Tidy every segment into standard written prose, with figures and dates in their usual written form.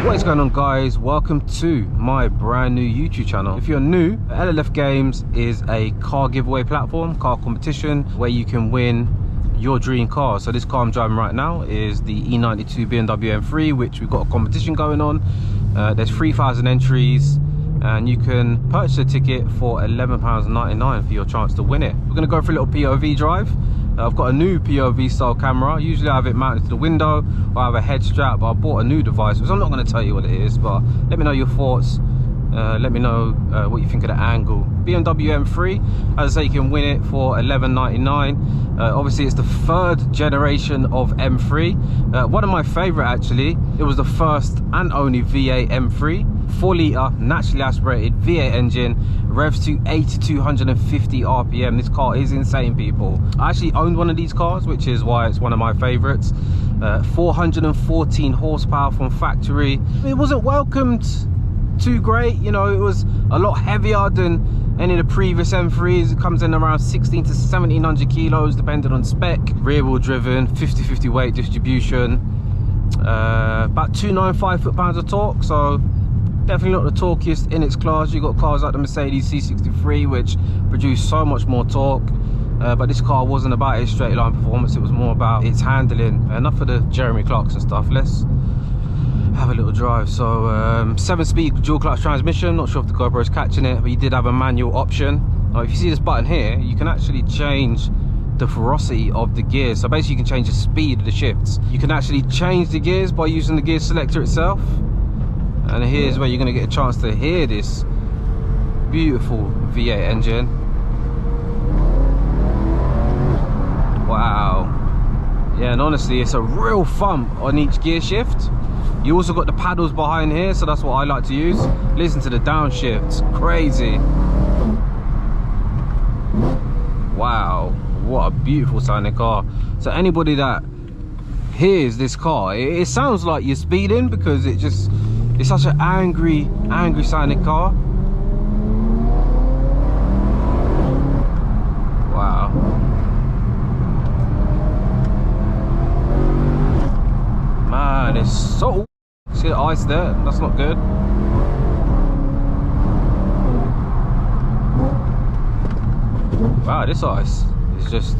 What is going on, guys? Welcome to my brand new YouTube channel. If you're new, LLF Games is a car giveaway platform, car competition, where you can win your dream car. So this car I'm driving right now is the E92 Bmw M3, which we've got a competition going on. There's 3,000 entries and you can purchase a ticket for £11.99 for your chance to win it. We're going to go for a little POV drive. I've got a new POV style camera. Usually I have it mounted to the window or I have a head strap, but I bought a new device, which I'm not going to tell you what it is, but let me know your thoughts. Let me know what you think of the angle. BMW M3, as I say, you can win it for £11.99. Obviously it's the third generation of M3. One of my favorite, actually. It was the first and only V8 M3, 4 litre naturally aspirated V8 engine, revs to 8,250 RPM. This car is insane, people. I actually owned one of these cars, which is why it's one of my favorites. 414 horsepower from factory. It wasn't welcomed too great, you know. It was a lot heavier than any of the previous M3s. It comes in around 16 to 1700 kilos depending on spec. Rear wheel driven, 50-50 weight distribution, about 295 foot-pounds of torque, so definitely not the torquiest in its class. You got cars like the Mercedes C63 which produce so much more torque, but this car wasn't about its straight line performance, it was more about its handling. Enough of the Jeremy Clarkson stuff, let's have a little drive. So 7-speed dual clutch transmission. Not sure if the GoPro's catching it, but you did have a manual option. Now if you see this button here, you can actually change the ferocity of the gears. So basically you can change the speed of the shifts. You can actually change the gears by using the gear selector itself, and here's where you're going to get a chance to hear this beautiful V8 engine. Wow. Yeah, and honestly it's a real thump on each gear shift. You also got the paddles behind here, so that's what I like to use. Listen to the downshifts, crazy. Wow, what a beautiful sounding car. So anybody that hears this car, it sounds like you're speeding, because it's such an angry sounding car. Wow. Man, it's so... See the ice there? That's not good. Wow, this ice is just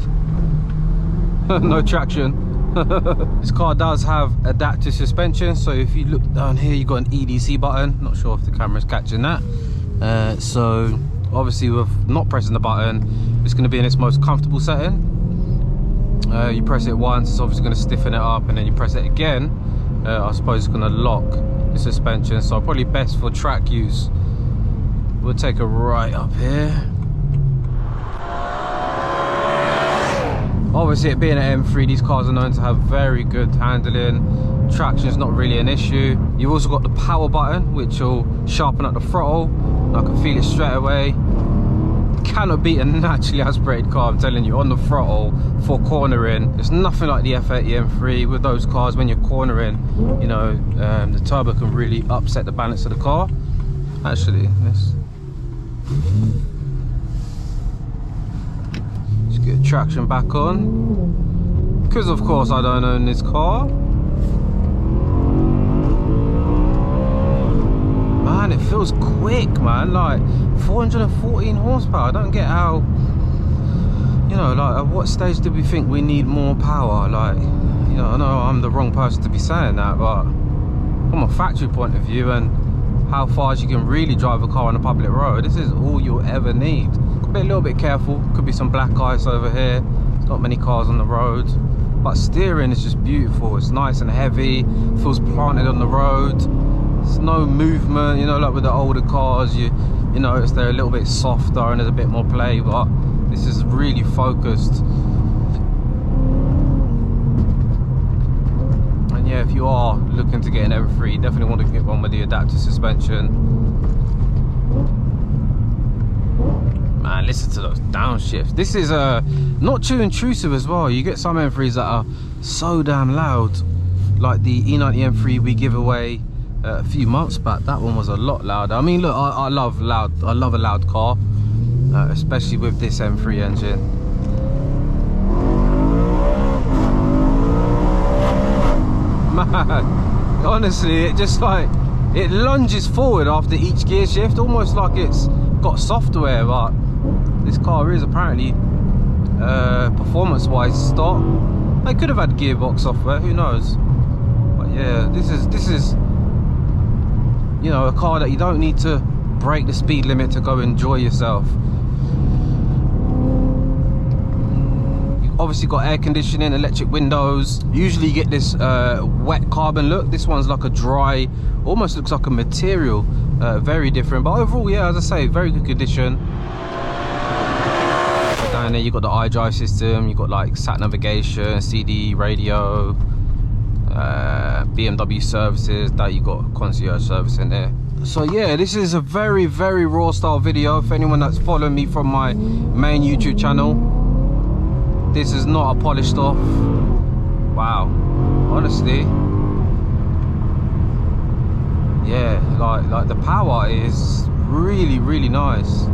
no traction. This car does have adaptive suspension, so if you look down here, you got an EDC button. Not sure if the camera's catching that. So obviously with not pressing the button, it's going to be in its most comfortable setting. You press it once, it's obviously going to stiffen it up, and then you press it again, I suppose it's going to lock the suspension. So probably best for track use. We'll take a right up here. Obviously it being an M3, these cars are known to have very good handling. Traction is not really an issue. You've also got the power button, which will sharpen up the throttle. I can feel it straight away. Cannot beat a naturally aspirated car, I'm telling you, on the throttle for cornering. It's nothing like the F80 M3. With those cars, when you're cornering, you know, the turbo can really upset the balance of the car. Actually, let's get traction back on, because of course I don't own this car. Man, it feels quick, man. Like 414 horsepower. I don't get how, you know, like at what stage do we think we need more power? Like, you know, I know I'm the wrong person to be saying that, but from a factory point of view and how fast you can really drive a car on a public road, this is all you'll ever need. Be a little bit careful, could be some black ice over here. There's not many cars on the road, but steering is just beautiful. It's nice and heavy, feels planted on the road. There's no movement, you know, like with the older cars, you notice they're a little bit softer and there's a bit more play, but this is really focused. And yeah, if you are looking to get an M3, you definitely want to get one with the adaptive suspension. Man, listen to those downshifts. This is not too intrusive as well. You get some M3s that are so damn loud, like the E90 M3 we give away a few months back. That one was a lot louder. I mean, look, I love loud. I love a loud car, especially with this M3 engine. Man, Honestly, it just like, it lunges forward after each gear shift, almost like it's got software. But this car is apparently performance-wise stock. They could have had gearbox software, who knows? But yeah, this is you know, a car that you don't need to break the speed limit to go enjoy yourself. Obviously got air conditioning, electric windows. Usually you get this wet carbon look. This one's like a dry, almost looks like a material. Very different, but overall, yeah, as I say, very good condition. Down there you got the iDrive system, you got like sat navigation, CD, radio, BMW services. That you got concierge service in there. So yeah, this is a very raw style video. For anyone that's following me from my main YouTube channel, this is not a polished off. Wow, honestly, yeah, like the power is really nice.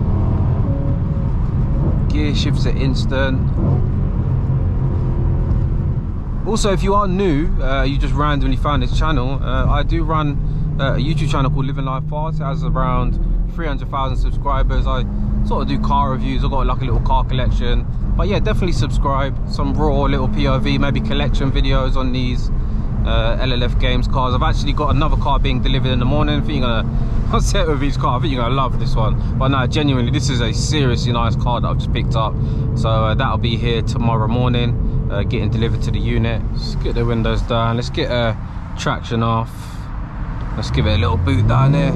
Gear shifts are instant. Also, if you are new, you just randomly found this channel, I do run a YouTube channel called Living Life Fast. It has around 300,000 subscribers. I sort of do car reviews. I've got like a little car collection. But yeah, definitely subscribe. Some raw little POV, maybe collection videos on these LLF Games cars. I've actually got another car being delivered in the morning. I think you're gonna, I'll set with each car, I think you're gonna love this one. But no, genuinely, this is a seriously nice car that I've just picked up. So that'll be here tomorrow morning, getting delivered to the unit. Let's get the windows down. Let's get traction off. Let's give it a little boot down there.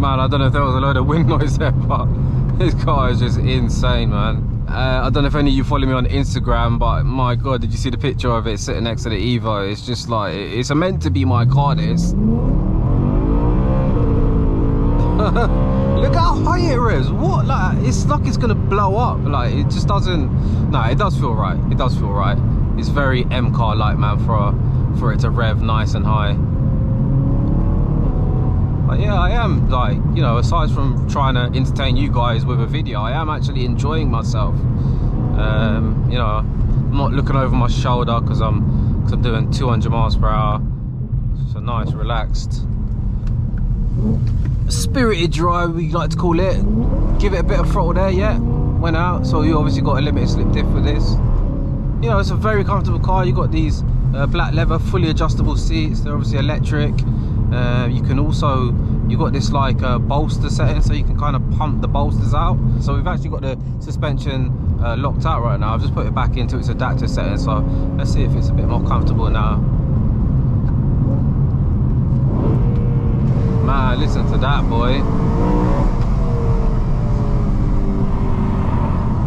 Man, I don't know if there was a load of wind noise there, but this car is just insane, man. I don't know if any of you follow me on Instagram, but my god, did you see the picture of it sitting next to the Evo? It's just like, it's meant to be my car, this. Look how high it is. What, like, it's like it's gonna blow up. Like, it just doesn't, no, it does feel right. It does feel right. It's very M car like, man, for it to rev nice and high. But yeah, I am, like, you know, aside from trying to entertain you guys with a video, I am actually enjoying myself. You know, I'm not looking over my shoulder because I'm doing 200 miles per hour. It's a nice, relaxed, spirited drive, we like to call it. Give it a bit of throttle there, yeah, went out. So you obviously got a limited slip diff with this. You know, it's a very comfortable car. You got these black leather, fully adjustable seats. They're obviously electric. You can also, you got this like bolster setting, so you can kind of pump the bolsters out. So we've actually got the suspension locked out right now. I've just put it back into its adaptive setting, so let's see if it's a bit more comfortable now. Man, listen to that, boy.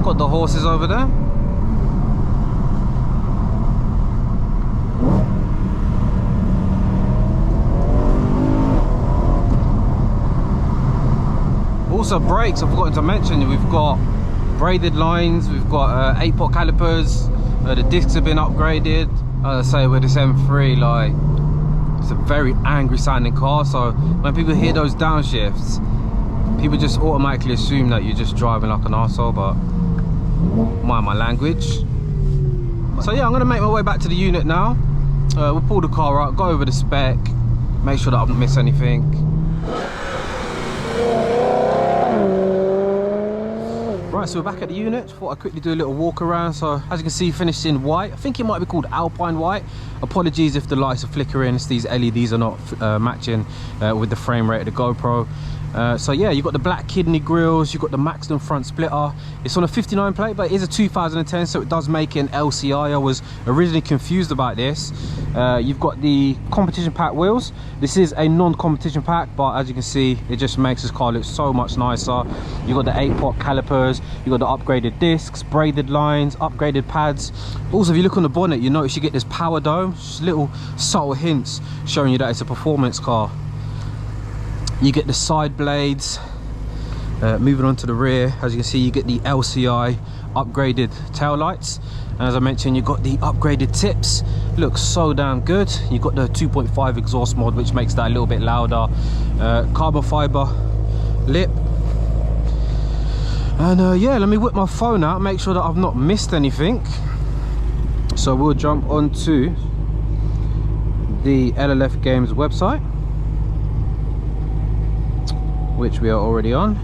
Got the horses over there. Also brakes, I've forgotten to mention, we've got braided lines, we've got 8-pot calipers, the discs have been upgraded. As I say, with this M3, like, it's a very angry sounding car, so when people hear those downshifts, people just automatically assume that you're just driving like an arsehole, but mind my language. So yeah, I'm gonna make my way back to the unit now. We'll pull the car out, go over the spec, make sure that I don't miss anything. Right, so we're back at the unit. Thought I'd quickly do a little walk around. So as you can see, finished in white. I think it might be called Alpine white. Apologies if the lights are flickering. It's these LEDs are not matching with the frame rate of the GoPro. So yeah, you've got the black kidney grills, you've got the Maxton front splitter. It's on a 59 plate, but it is a 2010, so it does make it an LCI. I was originally confused about this. You've got the competition pack wheels. This is a non-competition pack, but as you can see, it just makes this car look so much nicer. You've got the 8-pot calipers, you've got the upgraded discs, braided lines, upgraded pads. Also, if you look on the bonnet, you notice you get this power dome, just little subtle hints showing you that it's a performance car. You get the side blades. Moving on to the rear, as you can see, you get the LCI upgraded tail lights, and as I mentioned, you've got the upgraded tips. Looks so damn good. You've got the 2.5 exhaust mod, which makes that a little bit louder. Carbon fiber lip. And yeah, let me whip my phone out, make sure that I've not missed anything. So we'll jump onto the LLF Games website, which we are already on.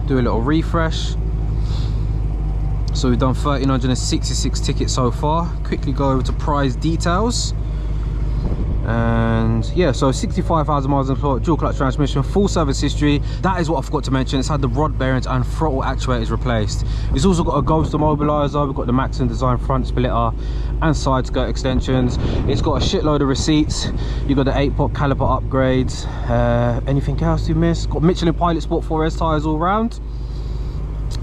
Do a little refresh. So we've done 1,366 tickets so far. Quickly go over to prize details. And yeah, so 65,000 miles employed, dual clutch transmission, full service history. That is what I forgot to mention. It's had the rod bearings and throttle actuators replaced. It's also got a ghost immobilizer. We've got the Maxim design front splitter and side skirt extensions. It's got a shitload of receipts. You've got the 8-pot caliper upgrades. Anything else you missed? Got Michelin Pilot Sport 4S tyres all round.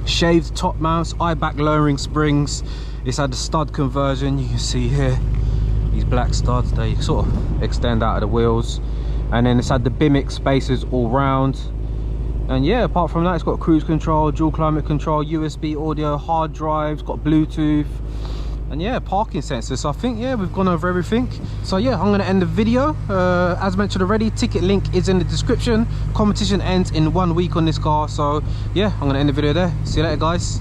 Shaved top mounts, eye-back lowering springs. It's had the stud conversion. You can see here these black studs, they sort of extend out of the wheels. And then it's had the Bmw spacers all round. And yeah, apart from that, it's got cruise control, dual climate control, USB audio, hard drives, got Bluetooth, and yeah, parking sensors. So I think, yeah, we've gone over everything. So yeah, I'm gonna end the video. As mentioned already, ticket link is in the description. Competition ends in 1 week on this car. So yeah, I'm gonna end the video there. See you later, guys.